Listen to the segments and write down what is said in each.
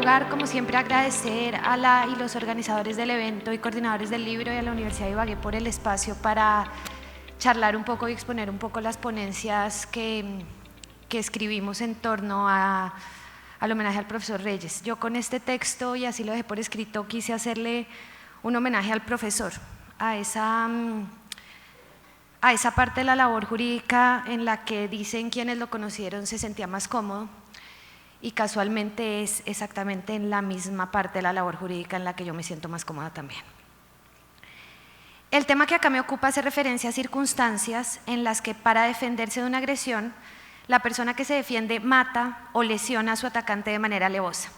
lugar, como siempre, agradecer a la y los organizadores del evento y coordinadores del libro y a la Universidad de Ibagué por el espacio para charlar un poco y exponer un poco las ponencias que escribimos en torno al homenaje al profesor Reyes. Yo con este texto, y así lo dejé por escrito, quise hacerle un homenaje al profesor, a esa parte de la labor jurídica en la que dicen quienes lo conocieron se sentía más cómodo, y casualmente es exactamente en la misma parte de la labor jurídica en la que yo me siento más cómoda también. El tema que acá me ocupa hace referencia a circunstancias en las que para defenderse de una agresión, la persona que se defiende mata o lesiona a su atacante de manera alevosa.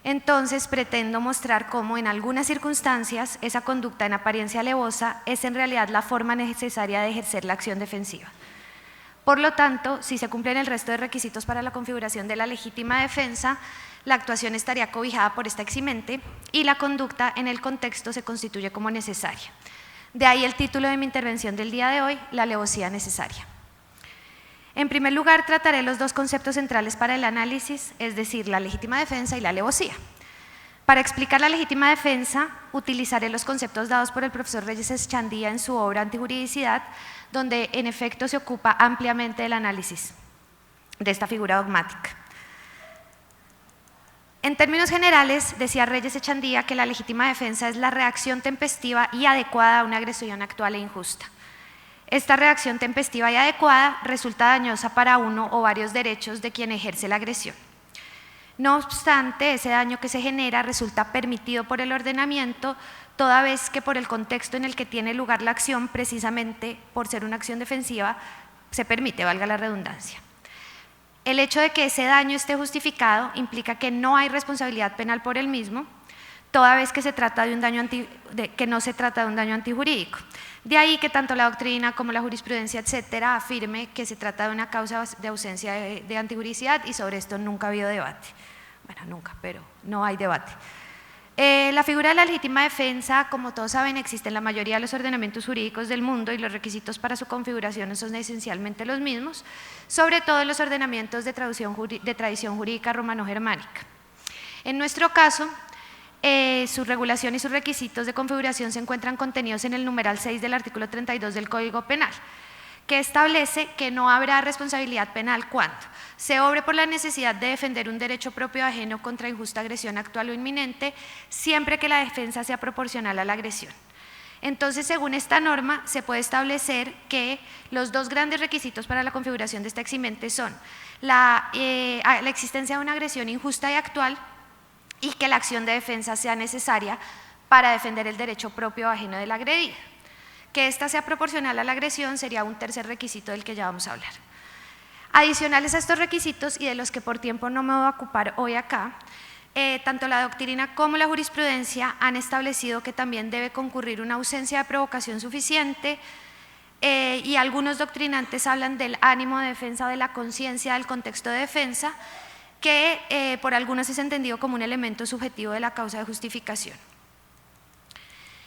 Entonces pretendo mostrar cómo en algunas circunstancias esa conducta en apariencia alevosa es en realidad la forma necesaria de ejercer la acción defensiva. Por lo tanto, si se cumplen el resto de requisitos para la configuración de la legítima defensa, la actuación estaría cobijada por esta eximente y la conducta en el contexto se constituye como necesaria. De ahí el título de mi intervención del día de hoy, la alevosía necesaria. En primer lugar, trataré los dos conceptos centrales para el análisis, es decir, la legítima defensa y la alevosía. Para explicar la legítima defensa, utilizaré los conceptos dados por el profesor Reyes Echandía en su obra Antijuridicidad, donde en efecto se ocupa ampliamente del análisis de esta figura dogmática. En términos generales, decía Reyes Echandía que la legítima defensa es la reacción tempestiva y adecuada a una agresión actual e injusta. Esta reacción tempestiva y adecuada resulta dañosa para uno o varios derechos de quien ejerce la agresión. No obstante, ese daño que se genera resulta permitido por el ordenamiento, toda vez que por el contexto en el que tiene lugar la acción, precisamente por ser una acción defensiva, se permite, valga la redundancia. El hecho de que ese daño esté justificado implica que no hay responsabilidad penal por el mismo, toda vez que se trata de un daño que no se trata de un daño antijurídico. De ahí que tanto la doctrina como la jurisprudencia, etcétera, afirme que se trata de una causa de ausencia de antijuridicidad, y sobre esto nunca ha habido debate. Bueno, nunca, pero no hay debate. La figura de la legítima defensa, como todos saben, existe en la mayoría de los ordenamientos jurídicos del mundo y los requisitos para su configuración son esencialmente los mismos, sobre todo en los ordenamientos de tradición jurídica romano-germánica. En nuestro caso, su regulación y sus requisitos de configuración se encuentran contenidos en el numeral 6 del artículo 32 del Código Penal, que establece que no habrá responsabilidad penal cuando se obre por la necesidad de defender un derecho propio ajeno contra injusta agresión actual o inminente, siempre que la defensa sea proporcional a la agresión. Entonces, según esta norma, se puede establecer que los dos grandes requisitos para la configuración de esta eximente son la existencia de una agresión injusta y actual, y que la acción de defensa sea necesaria para defender el derecho propio o ajeno del agredido. Que ésta sea proporcional a la agresión sería un tercer requisito del que ya vamos a hablar. Adicionales a estos requisitos, y de los que por tiempo no me voy a ocupar hoy acá, tanto la doctrina como la jurisprudencia han establecido que también debe concurrir una ausencia de provocación suficiente, y algunos doctrinantes hablan del ánimo de defensa o de la conciencia del contexto de defensa, que por algunos es entendido como un elemento subjetivo de la causa de justificación.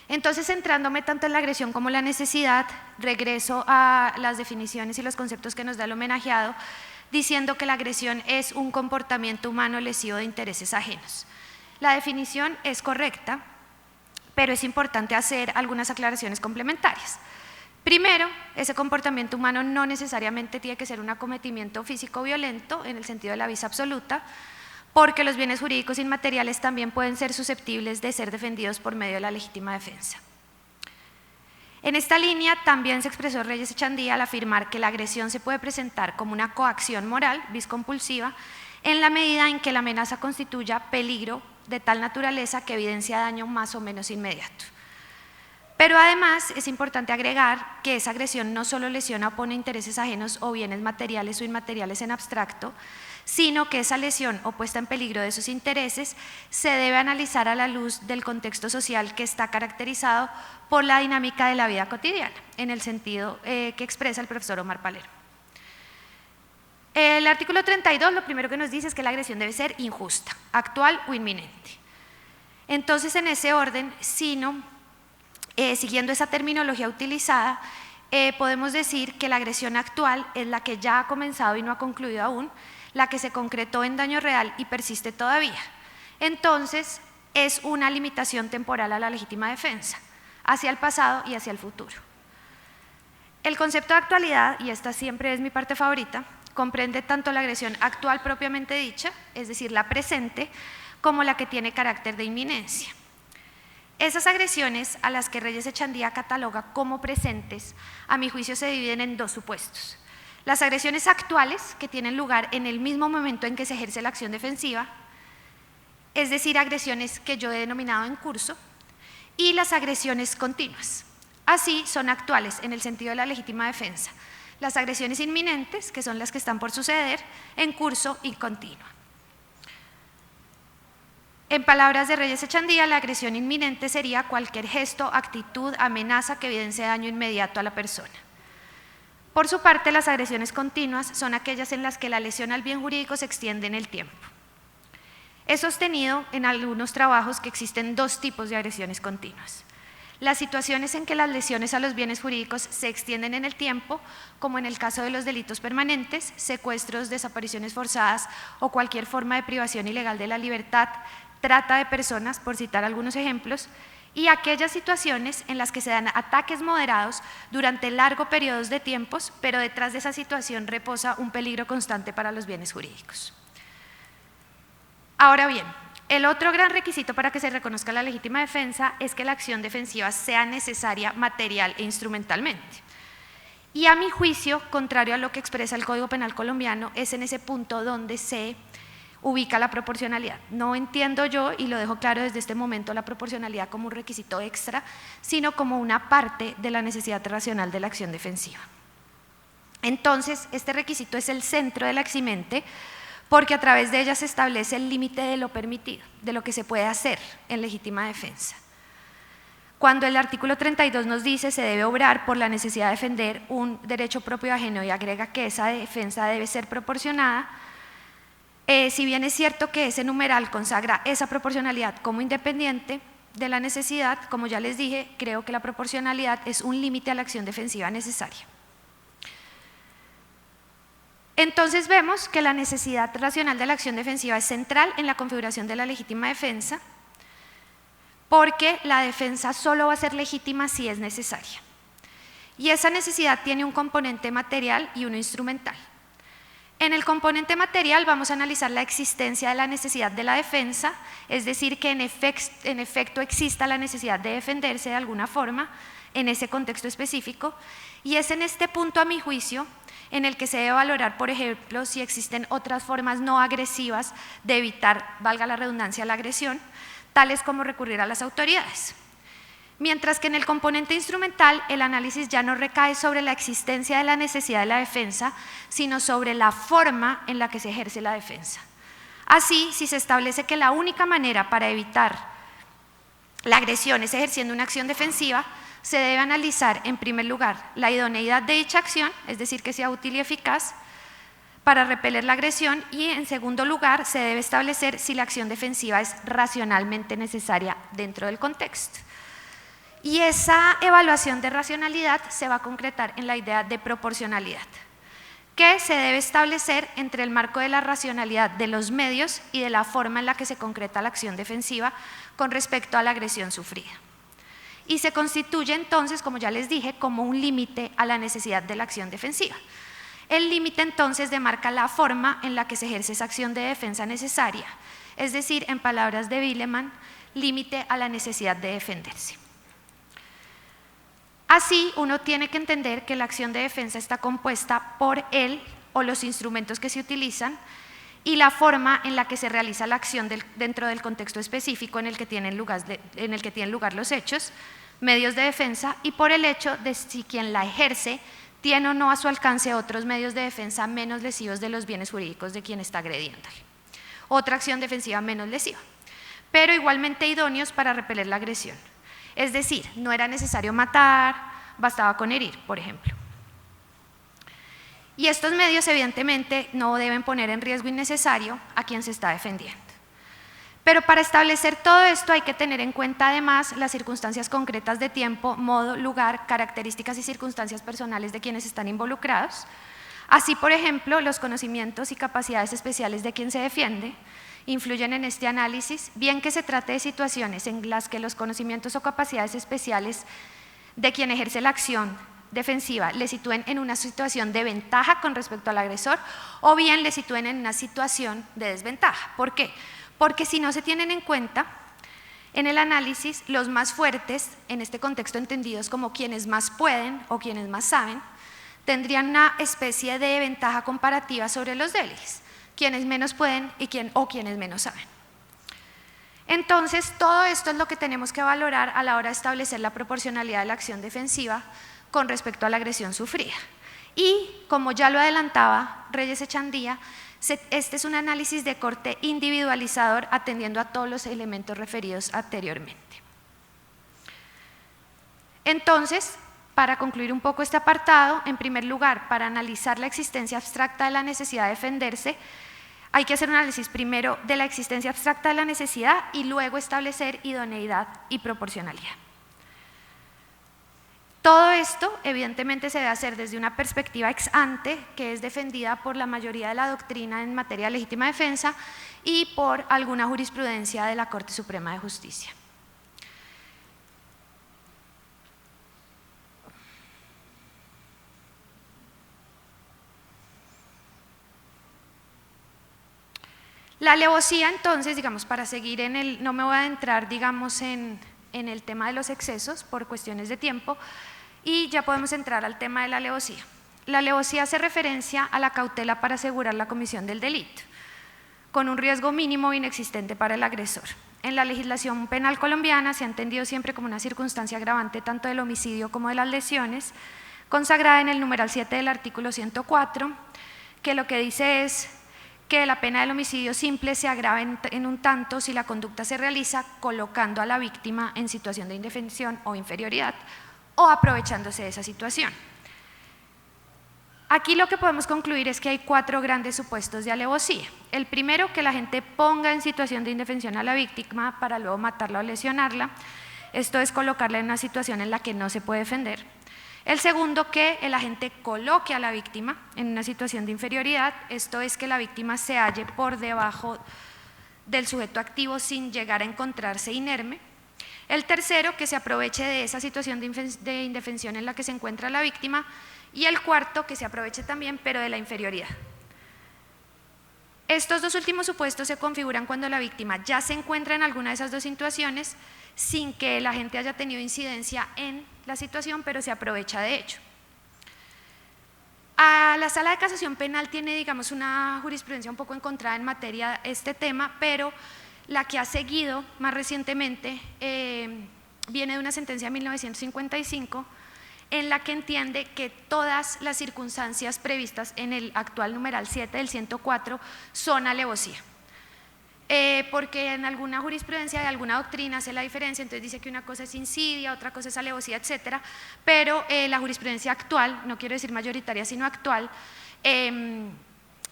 Entonces, centrándome tanto en la agresión como en la necesidad, regreso a las definiciones y los conceptos que nos da el homenajeado, diciendo que la agresión es un comportamiento humano lesivo de intereses ajenos. La definición es correcta, pero es importante hacer algunas aclaraciones complementarias. Primero, ese comportamiento humano no necesariamente tiene que ser un acometimiento físico violento en el sentido de la vis absoluta, porque los bienes jurídicos inmateriales también pueden ser susceptibles de ser defendidos por medio de la legítima defensa. En esta línea también se expresó Reyes Echandía al afirmar que la agresión se puede presentar como una coacción moral, vis compulsiva, en la medida en que la amenaza constituya peligro de tal naturaleza que evidencia daño más o menos inmediato. Pero además es importante agregar que esa agresión no solo lesiona o pone intereses ajenos o bienes materiales o inmateriales en abstracto, sino que esa lesión o puesta en peligro de esos intereses se debe analizar a la luz del contexto social que está caracterizado por la dinámica de la vida cotidiana, en el sentido que expresa el profesor Omar Palermo. El artículo 32 lo primero que nos dice es que la agresión debe ser injusta, actual o inminente. Entonces, en ese orden, siguiendo esa terminología utilizada, podemos decir que la agresión actual es la que ya ha comenzado y no ha concluido aún, la que se concretó en daño real y persiste todavía. entonces es una limitación temporal a la legítima defensa, hacia el pasado y hacia el futuro. El concepto de actualidad, y esta siempre es mi parte favorita, comprende tanto la agresión actual propiamente dicha, es decir, la presente, como la que tiene carácter de inminencia. Esas agresiones a las que Reyes Echandía cataloga como presentes, a mi juicio se dividen en dos supuestos. Las agresiones actuales, que tienen lugar en el mismo momento en que se ejerce la acción defensiva, es decir, agresiones que yo he denominado en curso, y las agresiones continuas. Así son actuales en el sentido de la legítima defensa, las agresiones inminentes, que son las que están por suceder, en curso y continua. En palabras de Reyes Echandía, la agresión inminente sería cualquier gesto, actitud, amenaza que evidencie daño inmediato a la persona. Por su parte, las agresiones continuas son aquellas en las que la lesión al bien jurídico se extiende en el tiempo. He sostenido en algunos trabajos que existen dos tipos de agresiones continuas. Las situaciones en que las lesiones a los bienes jurídicos se extienden en el tiempo, como en el caso de los delitos permanentes, secuestros, desapariciones forzadas o cualquier forma de privación ilegal de la libertad, trata de personas, por citar algunos ejemplos, y aquellas situaciones en las que se dan ataques moderados durante largos periodos de tiempos, pero detrás de esa situación reposa un peligro constante para los bienes jurídicos. Ahora bien, el otro gran requisito para que se reconozca la legítima defensa es que la acción defensiva sea necesaria material e instrumentalmente. Y a mi juicio, contrario a lo que expresa el Código Penal colombiano, es en ese punto donde se ubica la proporcionalidad. No entiendo yo, y lo dejo claro desde este momento, la proporcionalidad como un requisito extra, sino como una parte de la necesidad racional de la acción defensiva. Entonces, este requisito es el centro de la eximente, porque a través de ella se establece el límite de lo permitido, de lo que se puede hacer en legítima defensa. Cuando el artículo 32 nos dice se debe obrar por la necesidad de defender un derecho propio ajeno y agrega que esa defensa debe ser proporcionada, si bien es cierto que ese numeral consagra esa proporcionalidad como independiente de la necesidad, como ya les dije, creo que la proporcionalidad es un límite a la acción defensiva necesaria. Entonces vemos que la necesidad racional de la acción defensiva es central en la configuración de la legítima defensa, porque la defensa solo va a ser legítima si es necesaria. Y esa necesidad tiene un componente material y uno instrumental. En el componente material vamos a analizar la existencia de la necesidad de la defensa, es decir, que en efecto exista la necesidad de defenderse de alguna forma en ese contexto específico, y es en este punto, a mi juicio, en el que se debe valorar, por ejemplo, si existen otras formas no agresivas de evitar, valga la redundancia, la agresión, tales como recurrir a las autoridades. Mientras que en el componente instrumental el análisis ya no recae sobre la existencia de la necesidad de la defensa, sino sobre la forma en la que se ejerce la defensa. Así, si se establece que la única manera para evitar la agresión es ejerciendo una acción defensiva, se debe analizar en primer lugar la idoneidad de dicha acción, es decir, que sea útil y eficaz para repeler la agresión, y en segundo lugar se debe establecer si la acción defensiva es racionalmente necesaria dentro del contexto. Y esa evaluación de racionalidad se va a concretar en la idea de proporcionalidad, que se debe establecer entre el marco de la racionalidad de los medios y de la forma en la que se concreta la acción defensiva con respecto a la agresión sufrida. Y se constituye entonces, como ya les dije, como un límite a la necesidad de la acción defensiva. El límite entonces demarca la forma en la que se ejerce esa acción de defensa necesaria, es decir, en palabras de Villeman, límite a la necesidad de defenderse. Así, uno tiene que entender que la acción de defensa está compuesta por él o los instrumentos que se utilizan y la forma en la que se realiza la acción dentro del contexto específico en el que tienen lugar los hechos, medios de defensa, y por el hecho de si quien la ejerce tiene o no a su alcance otros medios de defensa menos lesivos de los bienes jurídicos de quien está agrediéndole. Otra acción defensiva menos lesiva, pero igualmente idóneos para repeler la agresión. Es decir, no era necesario matar, bastaba con herir, por ejemplo. Y estos medios evidentemente no deben poner en riesgo innecesario a quien se está defendiendo. Pero para establecer todo esto hay que tener en cuenta además las circunstancias concretas de tiempo, modo, lugar, características y circunstancias personales de quienes están involucrados. Así, por ejemplo, los conocimientos y capacidades especiales de quien se defiende influyen en este análisis, bien que se trate de situaciones en las que los conocimientos o capacidades especiales de quien ejerce la acción defensiva le sitúen en una situación de ventaja con respecto al agresor o bien le sitúen en una situación de desventaja. ¿Por qué? Porque si no se tienen en cuenta en el análisis, los más fuertes, en este contexto entendidos como quienes más pueden o quienes más saben, tendrían una especie de ventaja comparativa sobre los débiles, quienes menos pueden o quienes menos saben. Entonces, todo esto es lo que tenemos que valorar a la hora de establecer la proporcionalidad de la acción defensiva con respecto a la agresión sufrida. Y, como ya lo adelantaba Reyes Echandía, este es un análisis de corte individualizador atendiendo a todos los elementos referidos anteriormente. Entonces, para concluir un poco este apartado, en primer lugar, para analizar la existencia abstracta de la necesidad de defenderse, hay que hacer un análisis primero de la existencia abstracta de la necesidad y luego establecer idoneidad y proporcionalidad. Todo esto evidentemente se debe hacer desde una perspectiva ex ante, que es defendida por la mayoría de la doctrina en materia de legítima defensa y por alguna jurisprudencia de la Corte Suprema de Justicia. La alevosía, entonces, digamos, para seguir no me voy a adentrar, digamos, en el tema de los excesos por cuestiones de tiempo, y ya podemos entrar al tema de la alevosía. La alevosía hace referencia a la cautela para asegurar la comisión del delito, con un riesgo mínimo inexistente para el agresor. En la legislación penal colombiana se ha entendido siempre como una circunstancia agravante tanto del homicidio como de las lesiones, consagrada en el numeral 7 del artículo 104, que lo que dice es que la pena del homicidio simple se agrava en un tanto si la conducta se realiza colocando a la víctima en situación de indefensión o inferioridad o aprovechándose de esa situación. Aquí lo que podemos concluir es que hay 4 grandes supuestos de alevosía. El primero, que la gente ponga en situación de indefensión a la víctima para luego matarla o lesionarla. Esto es colocarla en una situación en la que no se puede defender. El segundo, que el agente coloque a la víctima en una situación de inferioridad, esto es que la víctima se halle por debajo del sujeto activo sin llegar a encontrarse inerme. El tercero, que se aproveche de esa situación de indefensión en la que se encuentra la víctima. Y el cuarto, que se aproveche también, pero de la inferioridad. Estos 2 últimos supuestos se configuran cuando la víctima ya se encuentra en alguna de esas 2 situaciones sin que el agente haya tenido incidencia en la situación, pero se aprovecha de ello. La Sala de Casación Penal tiene, digamos, una jurisprudencia un poco encontrada en materia de este tema, pero la que ha seguido más recientemente viene de una sentencia de 1955 en la que entiende que todas las circunstancias previstas en el actual numeral 7 del 104 son alevosía. Porque en alguna jurisprudencia de alguna doctrina hace la diferencia, entonces dice que una cosa es insidia, otra cosa es alevosía, etcétera, pero la jurisprudencia actual, no quiero decir mayoritaria sino actual,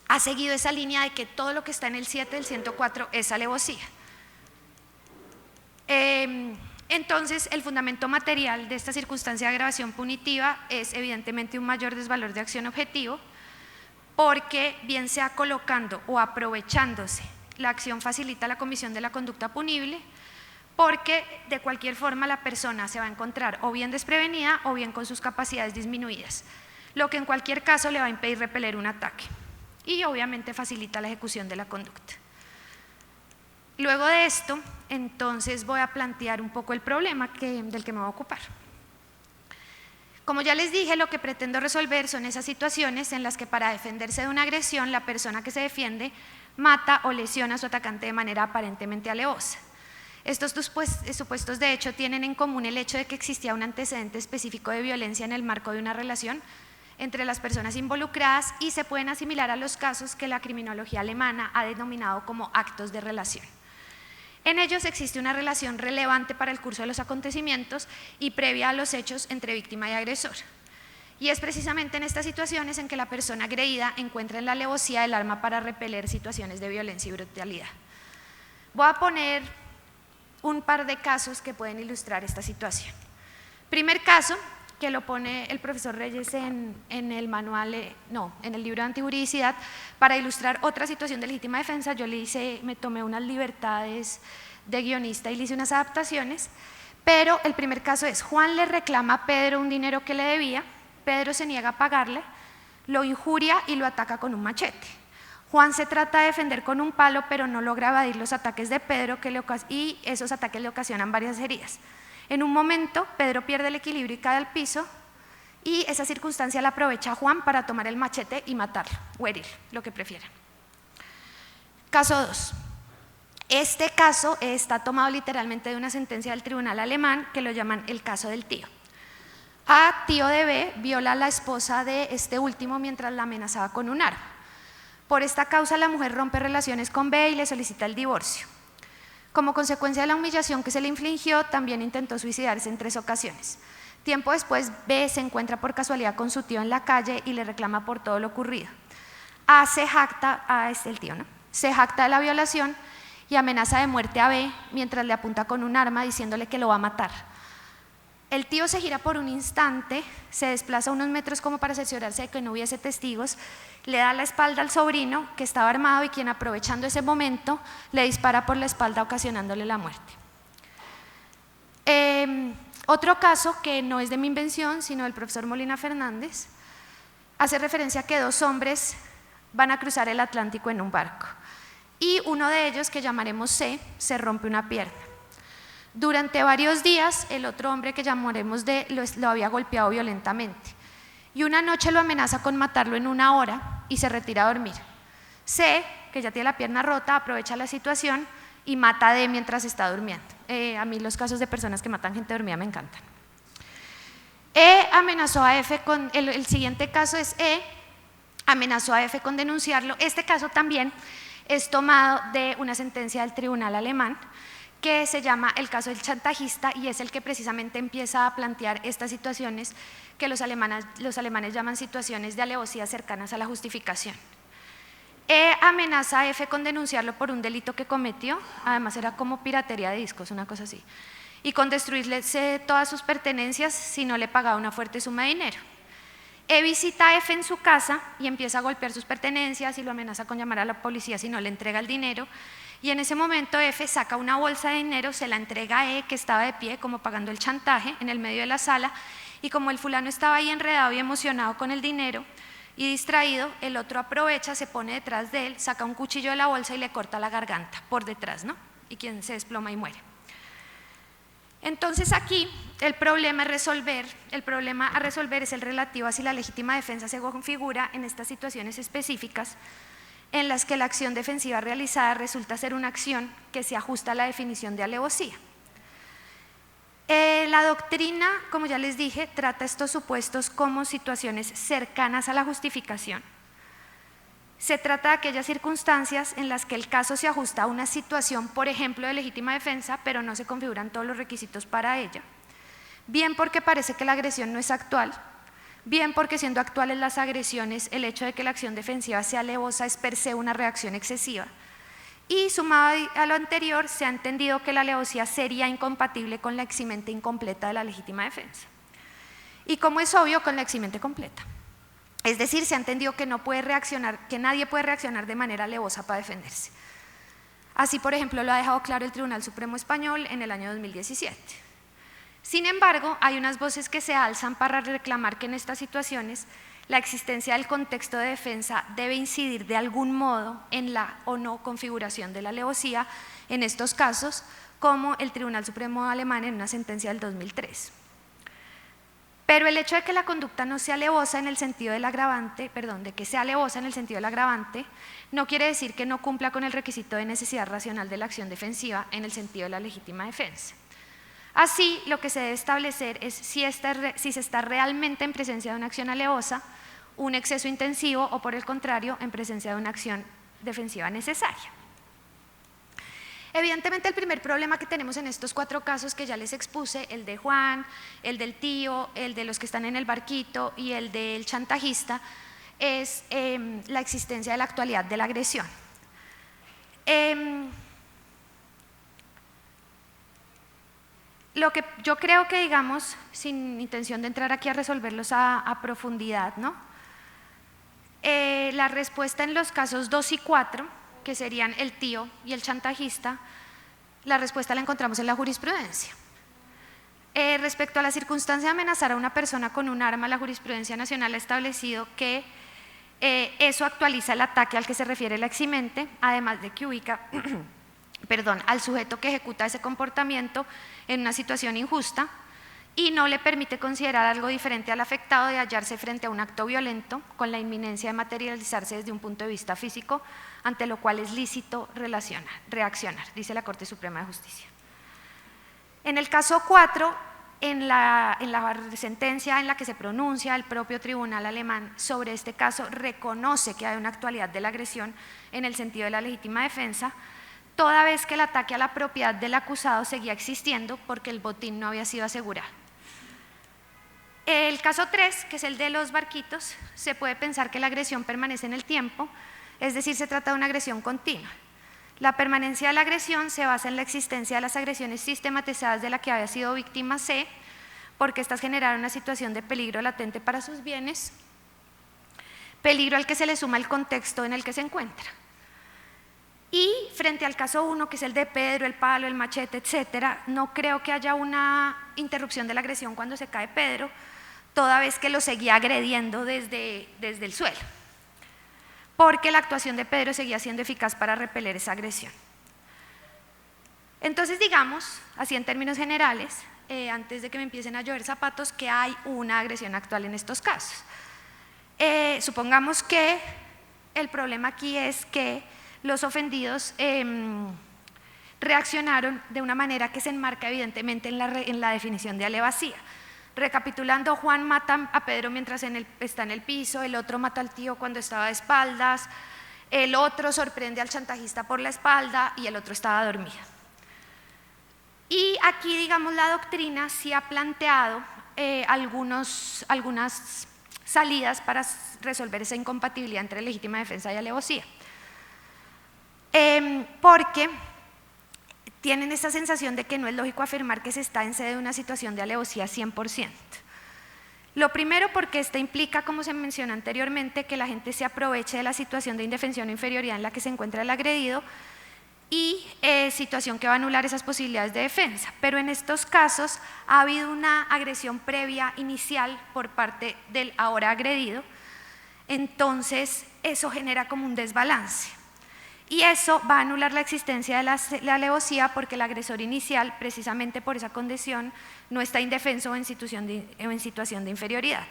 ha seguido esa línea de que todo lo que está en el 7 del 104 es alevosía. Entonces, el fundamento material de esta circunstancia de agravación punitiva es evidentemente un mayor desvalor de acción objetivo, porque bien sea colocando o aprovechándose, la acción facilita la comisión de la conducta punible, porque de cualquier forma la persona se va a encontrar o bien desprevenida o bien con sus capacidades disminuidas, lo que en cualquier caso le va a impedir repeler un ataque y obviamente facilita la ejecución de la conducta. Luego de esto, entonces voy a plantear un poco el problema del que me voy a ocupar. Como ya les dije, lo que pretendo resolver son esas situaciones en las que para defenderse de una agresión, la persona que se defiende mata o lesiona a su atacante de manera aparentemente alevosa. Estos supuestos de hecho tienen en común el hecho de que existía un antecedente específico de violencia en el marco de una relación entre las personas involucradas y se pueden asimilar a los casos que la criminología alemana ha denominado como actos de relación. En ellos existe una relación relevante para el curso de los acontecimientos y previa a los hechos entre víctima y agresor. Y es precisamente en estas situaciones en que la persona agredida encuentra en la alevosía del arma para repeler situaciones de violencia y brutalidad. Voy a poner un par de casos que pueden ilustrar esta situación. Primer caso, que lo pone el profesor Reyes en el manual, en el libro de antijuridicidad, para ilustrar otra situación de legítima defensa. Yo me tomé unas libertades de guionista y le hice unas adaptaciones, pero el primer caso es: Juan le reclama a Pedro un dinero que le debía, Pedro se niega a pagarle, lo injuria y lo ataca con un machete. Juan se trata de defender con un palo, pero no logra evadir los ataques de Pedro y esos ataques le ocasionan varias heridas. En un momento, Pedro pierde el equilibrio y cae al piso, y esa circunstancia la aprovecha Juan para tomar el machete y matarlo, o herir, lo que prefieran. Caso 2. Este caso está tomado literalmente de una sentencia del tribunal alemán que lo llaman el caso del tío. A, tío de B, viola a la esposa de este último mientras la amenazaba con un arma. Por esta causa, la mujer rompe relaciones con B y le solicita el divorcio. Como consecuencia de la humillación que se le infligió, también intentó suicidarse en 3 ocasiones. Tiempo después, B se encuentra por casualidad con su tío en la calle y le reclama por todo lo ocurrido. A se jacta, es el tío, ¿no? Se jacta de la violación y amenaza de muerte a B mientras le apunta con un arma diciéndole que lo va a matar. El tío se gira por un instante, se desplaza unos metros como para cerciorarse de que no hubiese testigos, le da la espalda al sobrino, que estaba armado, y quien, aprovechando ese momento, le dispara por la espalda ocasionándole la muerte. Otro caso, que no es de mi invención, sino del profesor Molina Fernández, hace referencia a que 2 hombres van a cruzar el Atlántico en un barco, y uno de ellos, que llamaremos C, se rompe una pierna. Durante varios días, el otro hombre, que llamaremos D, lo había golpeado violentamente, y una noche lo amenaza con matarlo en 1 hora y se retira a dormir. C, que ya tiene la pierna rota, aprovecha la situación y mata a D mientras está durmiendo. A mí los casos de personas que matan gente dormida me encantan. E amenazó a F con, el siguiente caso es E, amenazó a F con denunciarlo. Este caso también es tomado de una sentencia del tribunal alemán, que se llama el caso del chantajista, y es el que precisamente empieza a plantear estas situaciones que los alemanes llaman situaciones de alevosía cercanas a la justificación. E amenaza a F con denunciarlo por un delito que cometió, además era como piratería de discos, una cosa así, y con destruirle todas sus pertenencias si no le pagaba una fuerte suma de dinero. E visita a F en su casa y empieza a golpear sus pertenencias y lo amenaza con llamar a la policía si no le entrega el dinero. Y en ese momento F saca una bolsa de dinero, se la entrega a E, que estaba de pie como pagando el chantaje en el medio de la sala, y como el fulano estaba ahí enredado y emocionado con el dinero y distraído, el otro aprovecha, se pone detrás de él, saca un cuchillo de la bolsa y le corta la garganta por detrás, ¿no? Y quien se desploma y muere. Entonces aquí el problema a resolver es el relativo a si la legítima defensa se configura en estas situaciones específicas en las que la acción defensiva realizada resulta ser una acción que se ajusta a la definición de alevosía. La doctrina, como ya les dije, trata estos supuestos como situaciones cercanas a la justificación. Se trata de aquellas circunstancias en las que el caso se ajusta a una situación, por ejemplo, de legítima defensa, pero no se configuran todos los requisitos para ella. Bien porque parece que la agresión no es actual, bien porque, siendo actuales las agresiones, el hecho de que la acción defensiva sea alevosa es per se una reacción excesiva. Y sumado a lo anterior, se ha entendido que la alevosía sería incompatible con la eximente incompleta de la legítima defensa. Y, como es obvio, con la eximente completa. Es decir, se ha entendido que nadie puede reaccionar de manera alevosa para defenderse. Así, por ejemplo, lo ha dejado claro el Tribunal Supremo Español en el año 2017. Sin embargo, hay unas voces que se alzan para reclamar que en estas situaciones la existencia del contexto de defensa debe incidir de algún modo en la o no configuración de la alevosía en estos casos, como el Tribunal Supremo alemán en una sentencia del 2003. Pero el hecho de que la conducta no sea alevosa en el sentido del agravante, de que sea alevosa en el sentido del agravante, no quiere decir que no cumpla con el requisito de necesidad racional de la acción defensiva en el sentido de la legítima defensa. Así, lo que se debe establecer es si se está realmente en presencia de una acción alevosa, un exceso intensivo, o por el contrario, en presencia de una acción defensiva necesaria. Evidentemente, el primer problema que tenemos en estos 4 casos que ya les expuse, el de Juan, el del tío, el de los que están en el barquito y el del chantajista, es la existencia de la actualidad de la agresión. Lo que yo creo que, digamos, sin intención de entrar aquí a resolverlos a profundidad, ¿no? La respuesta en los casos 2 y 4, que serían el tío y el chantajista, la respuesta la encontramos en la jurisprudencia. Respecto a la circunstancia de amenazar a una persona con un arma, la jurisprudencia nacional ha establecido que eso actualiza el ataque al que se refiere la eximente, además de que ubica al sujeto que ejecuta ese comportamiento en una situación injusta y no le permite considerar algo diferente al afectado de hallarse frente a un acto violento con la inminencia de materializarse desde un punto de vista físico, ante lo cual es lícito reaccionar, dice la Corte Suprema de Justicia. En el caso 4, en la sentencia en la que se pronuncia el propio tribunal alemán sobre este caso, reconoce que hay una actualidad de la agresión en el sentido de la legítima defensa, toda vez que el ataque a la propiedad del acusado seguía existiendo porque el botín no había sido asegurado. El caso 3, que es el de los barquitos, se puede pensar que la agresión permanece en el tiempo, es decir, se trata de una agresión continua. La permanencia de la agresión se basa en la existencia de las agresiones sistematizadas de la que había sido víctima C, porque éstas generaron una situación de peligro latente para sus bienes, peligro al que se le suma el contexto en el que se encuentra. Y frente al caso 1, que es el de Pedro, el palo, el machete, etcétera, no creo que haya una interrupción de la agresión cuando se cae Pedro, toda vez que lo seguía agrediendo desde el suelo, porque la actuación de Pedro seguía siendo eficaz para repeler esa agresión. Entonces, digamos, así en términos generales, antes de que me empiecen a llover zapatos, que hay una agresión actual en estos casos. Supongamos que el problema aquí es que los ofendidos reaccionaron de una manera que se enmarca evidentemente en la definición de alevosía. Recapitulando, Juan mata a Pedro mientras está en el piso, el otro mata al tío cuando estaba de espaldas, el otro sorprende al chantajista por la espalda y el otro estaba dormido. Y aquí, digamos, la doctrina sí ha planteado algunas salidas para resolver esa incompatibilidad entre legítima defensa y alevosía. Porque tienen esa sensación de que no es lógico afirmar que se está en sede de una situación de alevosía 100%. Lo primero, porque esta implica, como se mencionó anteriormente, que la gente se aproveche de la situación de indefensión o inferioridad en la que se encuentra el agredido y situación que va a anular esas posibilidades de defensa. Pero en estos casos ha habido una agresión previa inicial por parte del ahora agredido, entonces eso genera como un desbalance. Y eso va a anular la existencia de la alevosía porque el agresor inicial, precisamente por esa condición, no está indefenso o en situación de inferioridad.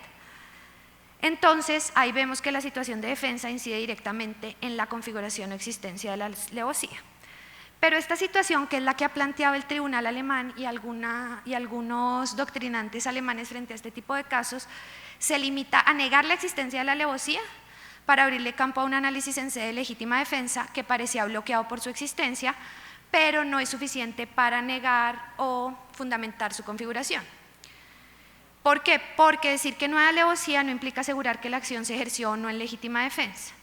Entonces, ahí vemos que la situación de defensa incide directamente en la configuración o existencia de la alevosía. Pero esta situación, que es la que ha planteado el tribunal alemán y algunos doctrinantes alemanes frente a este tipo de casos, se limita a negar la existencia de la alevosía para abrirle campo a un análisis en sede de legítima defensa que parecía bloqueado por su existencia, pero no es suficiente para negar o fundamentar su configuración. ¿Por qué? Porque decir que no hay alevosía no implica asegurar que la acción se ejerció o no en legítima defensa.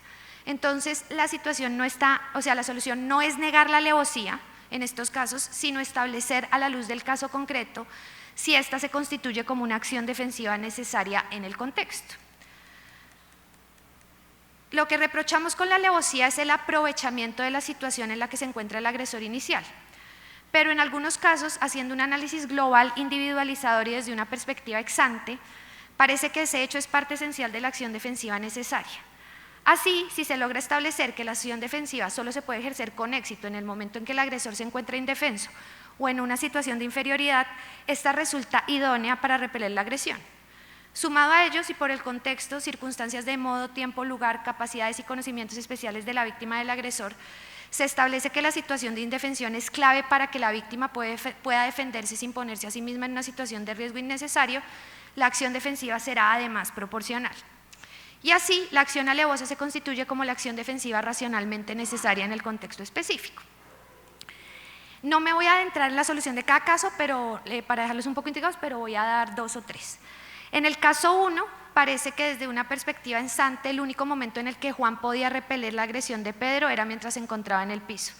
Entonces, la situación no está, o sea, la solución no es negar la alevosía en estos casos, sino establecer a la luz del caso concreto si ésta se constituye como una acción defensiva necesaria en el contexto. Lo que reprochamos con la alevosía es el aprovechamiento de la situación en la que se encuentra el agresor inicial, pero en algunos casos, haciendo un análisis global, individualizador y desde una perspectiva ex ante, parece que ese hecho es parte esencial de la acción defensiva necesaria. Así, si se logra establecer que la acción defensiva solo se puede ejercer con éxito en el momento en que el agresor se encuentra indefenso o en una situación de inferioridad, esta resulta idónea para repeler la agresión. Sumado a ellos y por el contexto, circunstancias de modo, tiempo, lugar, capacidades y conocimientos especiales de la víctima del agresor, se establece que la situación de indefensión es clave para que la víctima pueda defenderse sin ponerse a sí misma en una situación de riesgo innecesario. La acción defensiva será además proporcional. Y así, la acción alevosa se constituye como la acción defensiva racionalmente necesaria en el contexto específico. No me voy a adentrar en la solución de cada caso, pero para dejarlos un poco intrigados, pero voy a dar 2 o 3. En el caso 1, parece que desde una perspectiva ex ante, el único momento en el que Juan podía repeler la agresión de Pedro era mientras se encontraba en el piso.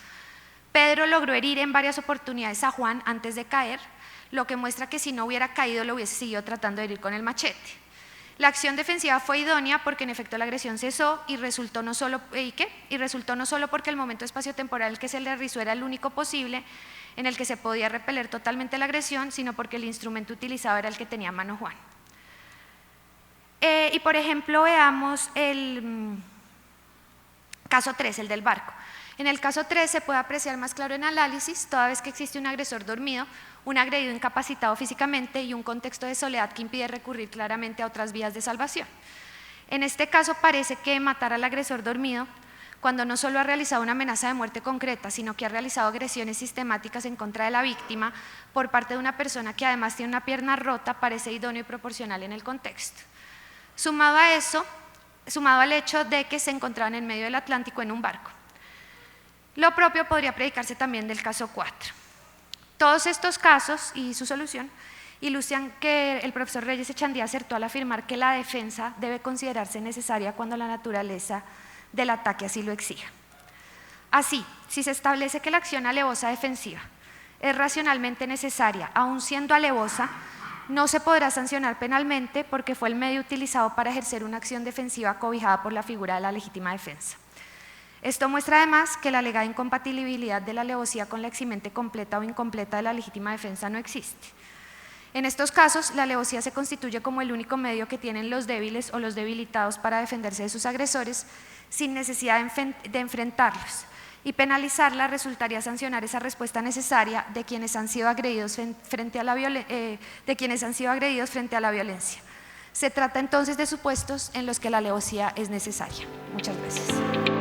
Pedro logró herir en varias oportunidades a Juan antes de caer, lo que muestra que si no hubiera caído lo hubiese seguido tratando de herir con el machete. La acción defensiva fue idónea porque en efecto la agresión cesó y resultó no solo porque el momento espacio-temporal que se le realizó era el único posible en el que se podía repeler totalmente la agresión, sino porque el instrumento utilizado era el que tenía a mano Juan. Y por ejemplo veamos el caso 3, el del barco. En el caso 3 se puede apreciar más claro en análisis, toda vez que existe un agresor dormido, un agredido incapacitado físicamente y un contexto de soledad que impide recurrir claramente a otras vías de salvación. En este caso parece que matar al agresor dormido, cuando no solo ha realizado una amenaza de muerte concreta, sino que ha realizado agresiones sistemáticas en contra de la víctima por parte de una persona que además tiene una pierna rota, parece idóneo y proporcional en el contexto. Sumado al hecho de que se encontraban en medio del Atlántico en un barco. Lo propio podría predicarse también del caso 4. Todos estos casos y su solución ilustran que el profesor Reyes Echandía acertó al afirmar que la defensa debe considerarse necesaria cuando la naturaleza del ataque así lo exija. Así, si se establece que la acción alevosa defensiva es racionalmente necesaria, aun siendo alevosa, no se podrá sancionar penalmente porque fue el medio utilizado para ejercer una acción defensiva cobijada por la figura de la legítima defensa. Esto muestra además que la alegada incompatibilidad de la alevosía con la eximente completa o incompleta de la legítima defensa no existe. En estos casos, la alevosía se constituye como el único medio que tienen los débiles o los debilitados para defenderse de sus agresores sin necesidad de enfrentarlos, y penalizarla resultaría sancionar esa respuesta necesaria de quienes han sido agredidos frente a la violencia. Se trata entonces de supuestos en los que la alevosía es necesaria. Muchas gracias.